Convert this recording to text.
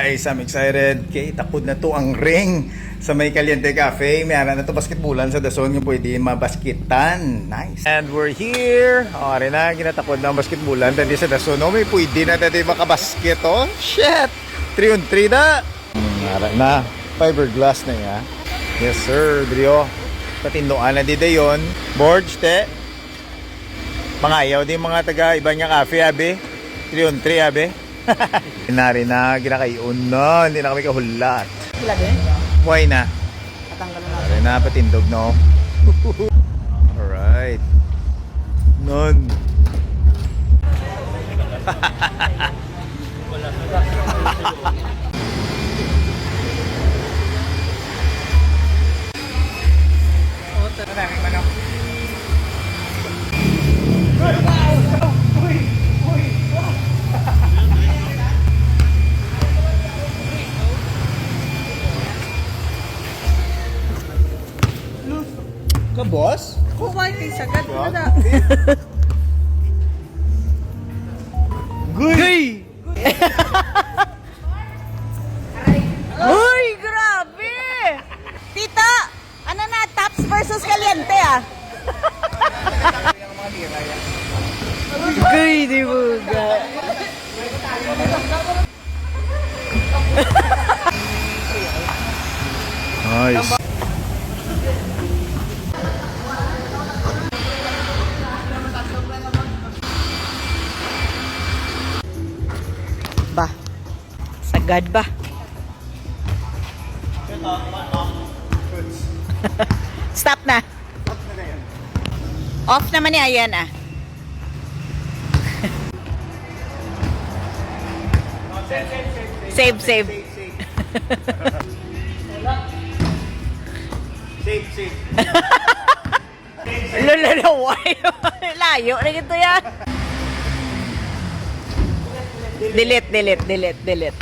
guys, I'm excited kay takod na to ang ring sa may Caliente Cafe. Mayroon na to basketbulan sa dason yung pwede mabasketan. Nice. And we're here. O, rin na, ginatakod na ang basketbulan. Tadi sa dason, no, may pwede na tadi makabasket, oh. Shit! 3 on 3 na. Mayroon na. Fiberglass na ya. Yes, sir. Drio. Patindoan na di dayon. Borge, te. Mangayaw din mga taga iba niya cafe, abe. 3 on 3, abe. Inari na, ginakayon na, hindi na kami kahulat. Lagi? Why na? Patanggal na natin. Inari na, patindog, no? Alright. Nun. Maraming manok. Ka, boss? Kumain kayo sagad mo na. Guy! Uy, grabe! Tita, ano na, Tops versus Caliente ah? Guy, di mo ga. Nice. Ba? Sagad ba? Stop na. Off naman niya, ayan ah. Save. Save. Lulalaway. Layo na gito yan. Delete.